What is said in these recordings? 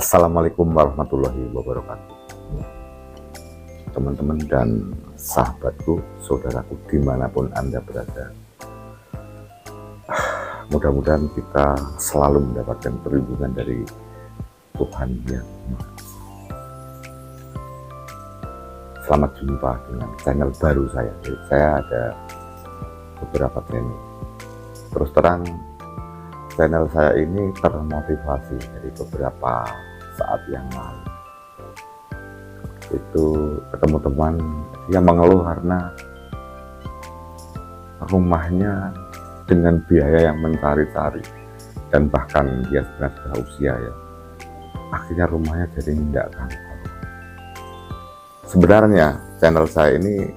Assalamualaikum warahmatullahi wabarakatuh. Teman-teman dan sahabatku, saudaraku dimanapun Anda berada, mudah-mudahan kita selalu mendapatkan perlindungan dari Tuhan Yang Maha Esa. Selamat jumpa dengan channel baru saya. Jadi saya ada beberapa channel. Terus terang, channel saya ini termotivasi dari beberapa saat yang lalu. Itu ketemu teman yang mengeluh karena rumahnya dengan biaya yang mencari-cari, dan bahkan dia sebenarnya sudah usia ya, akhirnya rumahnya jadi tidak karu-karuan. Sebenarnya channel saya ini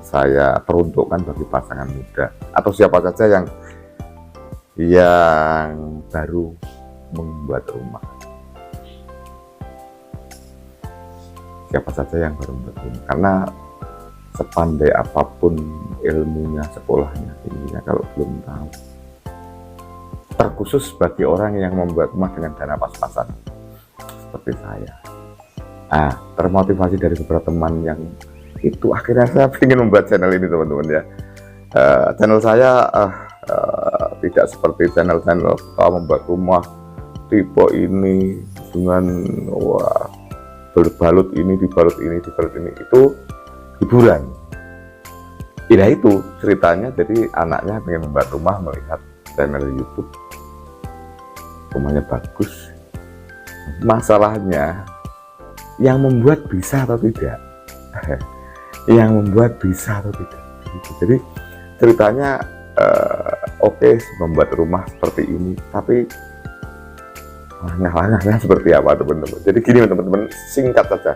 saya peruntukkan bagi pasangan muda atau siapa saja yang baru membuat rumah. Siapa saja yang baru membuat rumah, karena sepandai apapun ilmunya, sekolahnya, tingginya, kalau belum tahu, terkhusus bagi orang yang membuat rumah dengan dana pas-pasan seperti saya. Termotivasi dari beberapa teman yang itu, akhirnya saya ingin membuat channel ini, teman-teman ya. Channel saya tidak seperti channel-channel membuat rumah tipe ini dengan berbalut ini, dibalut ini, dibalut ini. Itu hiburan. Tidak itu ceritanya. Jadi anaknya pengen membuat rumah, melihat channel YouTube, rumahnya bagus. Masalahnya yang membuat bisa atau tidak. Yang membuat bisa atau tidak. Jadi ceritanya oke, membuat rumah seperti ini, tapi langkah-langkahnya seperti apa, teman-teman. Jadi gini teman-teman, singkat saja,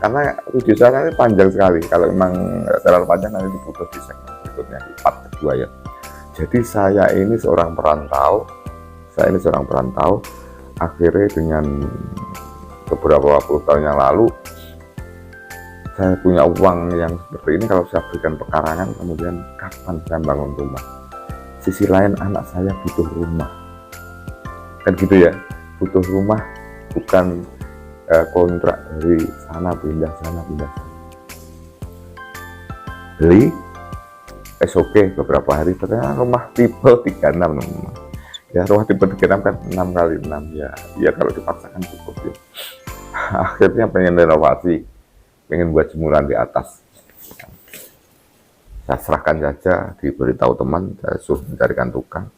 karena video saya ini panjang sekali. Kalau memang terlalu panjang nanti diputus di segmen berikutnya, di part kedua ya. Jadi saya ini seorang perantau, akhirnya dengan beberapa puluh tahun yang lalu saya punya uang yang seperti ini. Kalau saya berikan pekarangan, kemudian kapan saya bangun rumah? Sisi lain, anak saya butuh rumah, kan gitu ya, butuh rumah, bukan kontrak dari sana pindah sana. Beli SOP beberapa hari, ternyata rumah tipe 36 ya, rumah tipe 36 kan 6 kali 6 ya kalau dipaksakan cukup ya. Akhirnya pengen renovasi, pengen buat jemuran di atas. Saya serahkan saja, diberitahu teman, saya suruh mencarikan tukang.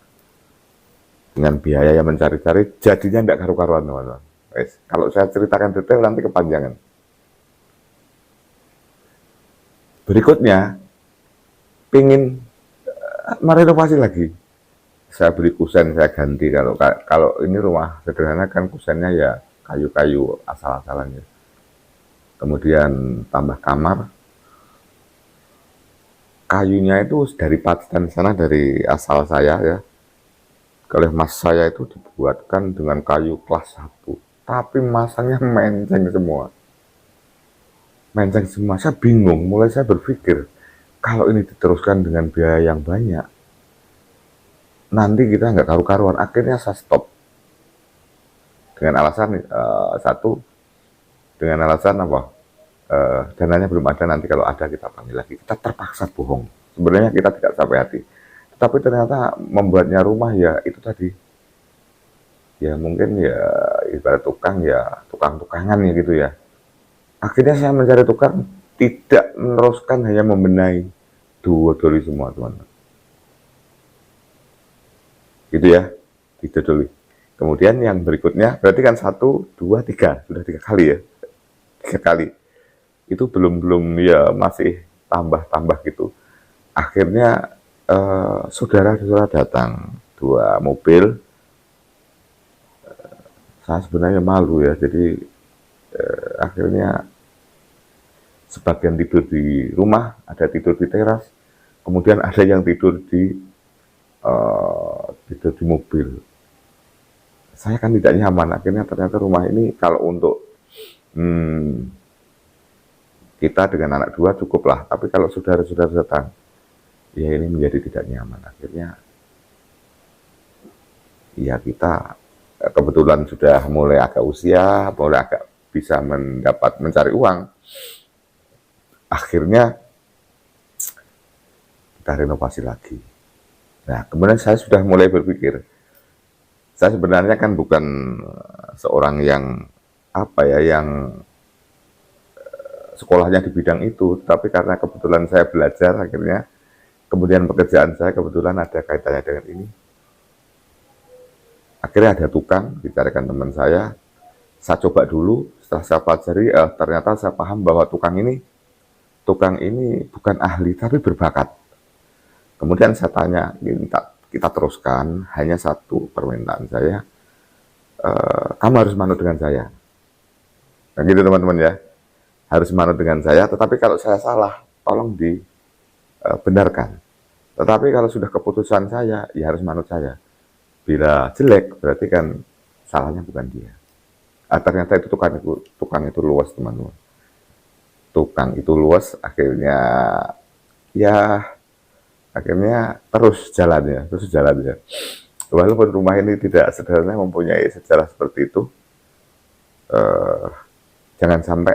Dengan biaya yang mencari-cari, jadinya tidak karu-karuan, teman-teman. Kalau saya ceritakan detail nanti kepanjangan. Berikutnya, pingin merenovasi lagi. Saya beli kusen, saya ganti. Kalau ini rumah sederhana kan kusennya ya kayu-kayu asal-asalan ya. Kemudian tambah kamar. Kayunya itu dari Pacitan sana, dari asal saya ya. Oleh mas saya itu dibuatkan dengan kayu kelas 1, tapi masangnya menceng semua. Saya bingung, mulai saya berpikir, kalau ini diteruskan dengan biaya yang banyak, nanti kita nggak karu-karuan. Akhirnya saya stop. Dengan alasan dengan alasan apa? Dananya belum ada, nanti kalau ada kita panggil lagi. Kita terpaksa bohong. Sebenarnya kita tidak sampai hati. Tapi ternyata membuatnya rumah ya itu tadi. Ya mungkin ya ibarat tukang ya, tukang-tukangan ya gitu ya. Akhirnya saya mencari tukang, tidak meneruskan hanya membenahi didodoli semua, teman-teman. Gitu ya, didodoli. Kemudian yang berikutnya, berarti kan 1, 2, 3, sudah 3 kali ya. 3 kali. Itu belum ya, masih tambah gitu. Akhirnya saudara-saudara datang, 2 mobil. Saya sebenarnya malu ya, jadi akhirnya sebagian tidur di rumah, ada tidur di teras, kemudian ada yang tidur di mobil. Saya kan tidak nyaman. Akhirnya ternyata rumah ini kalau untuk kita dengan anak 2 cukuplah, tapi kalau saudara-saudara datang, ya ini menjadi tidak nyaman. Akhirnya ya kita kebetulan sudah mulai agak usia, mulai agak bisa mencari uang, akhirnya kita renovasi lagi. Nah, kemudian saya sudah mulai berpikir, saya sebenarnya kan bukan seorang yang apa ya, yang sekolahnya di bidang itu, tapi karena kebetulan saya belajar, akhirnya kemudian pekerjaan saya kebetulan ada kaitannya dengan ini. Akhirnya ada tukang, dicarikan teman saya coba dulu, setelah saya pelajari, ternyata saya paham bahwa tukang ini bukan ahli, tapi berbakat. Kemudian saya tanya, kita teruskan, hanya satu permintaan saya, kamu harus manut dengan saya. Nah gitu teman-teman ya, harus manut dengan saya, tetapi kalau saya salah, tolong dibenarkan. Tetapi kalau sudah keputusan saya, ya harus manut saya. Bila jelek, berarti kan salahnya bukan dia. Ternyata itu tukang itu luas teman-teman. Tukang itu luas, akhirnya terus jalannya. Walaupun rumah ini tidak sederhana, mempunyai sejarah seperti itu, jangan sampai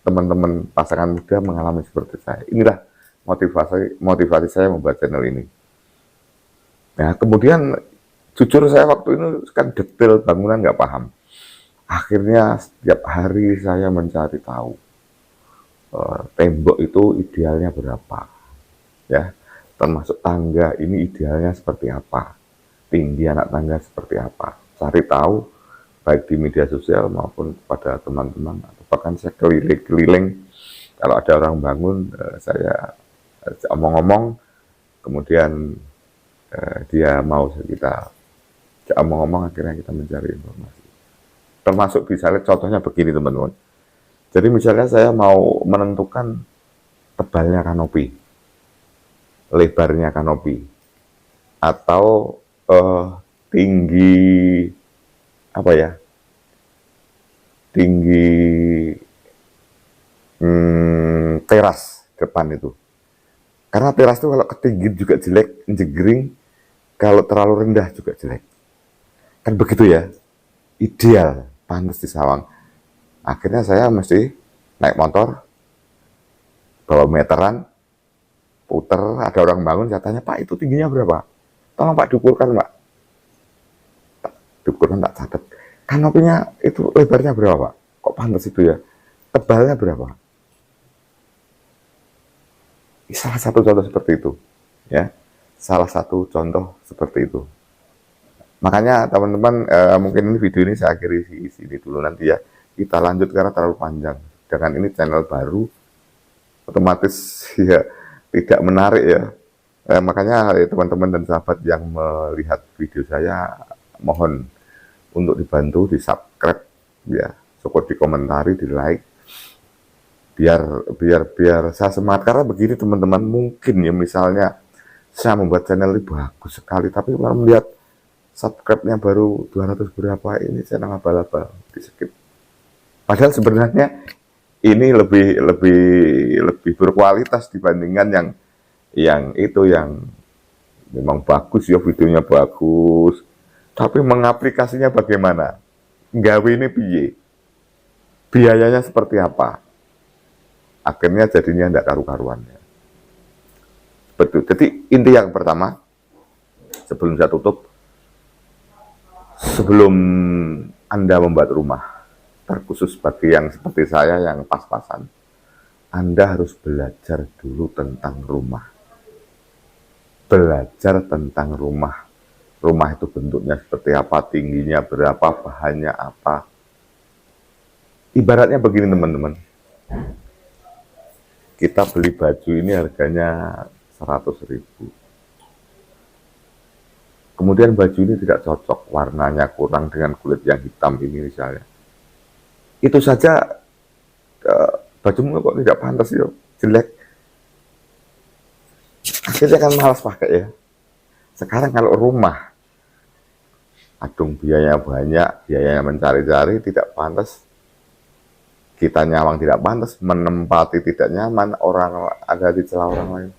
teman-teman pasangan muda mengalami seperti saya. Inilah motivasi saya membuat channel ini. Nah, kemudian jujur saya waktu itu kan detail bangunan nggak paham. Akhirnya setiap hari saya mencari tahu tembok itu idealnya berapa, ya, termasuk tangga ini idealnya seperti apa, tinggi anak tangga seperti apa. Cari tahu baik di media sosial maupun kepada teman-teman, atau bahkan saya keliling-keliling. Kalau ada orang bangun, saya omong-omong, kemudian dia mau kita omong-omong, akhirnya kita mencari informasi. Termasuk misalnya contohnya begini teman-teman. Jadi misalnya saya mau menentukan tebalnya kanopi, lebarnya kanopi, atau tinggi apa ya, tinggi teras depan itu. Karena teras itu kalau ketinggian juga jelek, jegring, kalau terlalu rendah juga jelek. Kan begitu ya, ideal, pantas di sawang. Akhirnya saya mesti naik motor, bawa meteran, puter, ada orang bangun, saya tanya, Pak itu tingginya berapa? Tolong Pak diukurkan Pak. Diukurkan, tak catat. Kanopinya itu lebarnya berapa Pak? Kok pantas itu ya? Tebalnya berapa? Salah satu contoh seperti itu. Ya, salah satu contoh seperti itu. Makanya teman-teman, mungkin ini video ini saya akhiri di sini dulu, nanti ya kita lanjut karena terlalu panjang. Dengan ini channel baru, otomatis ya tidak menarik ya. Makanya teman-teman dan sahabat yang melihat video saya, mohon untuk dibantu di subscribe ya, syukur dikomentari, di like, biar saya semangat. Karena begini teman-teman, mungkin ya misalnya saya membuat channel ini bagus sekali, tapi kalau melihat subscribe-nya baru 200 berapa, ini saya abal-abal, di skip. Padahal sebenarnya ini lebih berkualitas dibandingkan yang memang bagus ya, videonya bagus, tapi mengaplikasinya bagaimana? Nggawe ini piye? Biayanya seperti apa? Akhirnya jadinya tidak karu-karuan. Betul. Jadi inti yang pertama, sebelum saya tutup, sebelum Anda membuat rumah, terkhusus bagi yang seperti saya yang pas-pasan, Anda harus belajar dulu tentang rumah. Belajar tentang rumah. Rumah itu bentuknya seperti apa, tingginya berapa, bahannya apa. Ibaratnya begini teman-teman. Kita beli baju ini harganya 100.000. Kemudian baju ini tidak cocok, warnanya kurang dengan kulit yang hitam ini misalnya. Itu saja bajumu kok tidak pantas ya, jelek. Akhirnya kan malas pakai ya. Sekarang kalau rumah, aduh biayanya banyak, biayanya mencari-cari tidak pantas, kita nyawang tidak pantas, menempati tidak nyaman, orang ada di celah orang lain.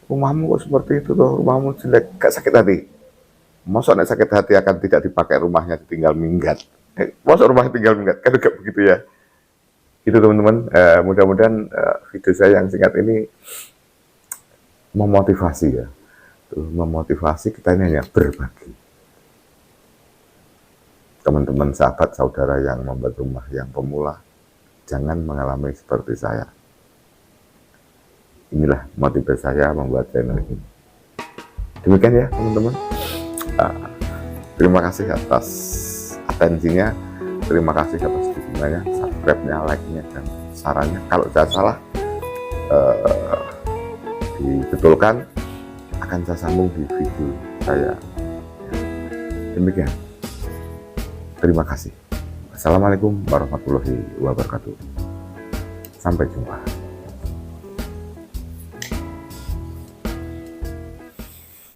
Rumahmu kok seperti itu tuh, rumahmu jelek, gak sakit hati. Mosok nek sakit hati akan tidak dipakai rumahnya, tinggal minggat. Mosok rumahnya tinggal minggat, kan juga begitu ya. Itu teman-teman, mudah-mudahan video saya yang singkat ini memotivasi ya. Memotivasi kita ini hanya berbagi. Teman-teman, sahabat, saudara yang membuat rumah yang pemula, jangan mengalami seperti saya. Inilah motivasi saya membuat channel ini. Demikian ya teman-teman. Terima kasih atas atensinya, terima kasih atas dukungannya, subscribe-nya, like-nya, dan sarannya. Kalau saya salah dibetulkan, akan saya sambung di video saya. Demikian. Terima kasih. Assalamualaikum warahmatullahi wabarakatuh. Sampai jumpa.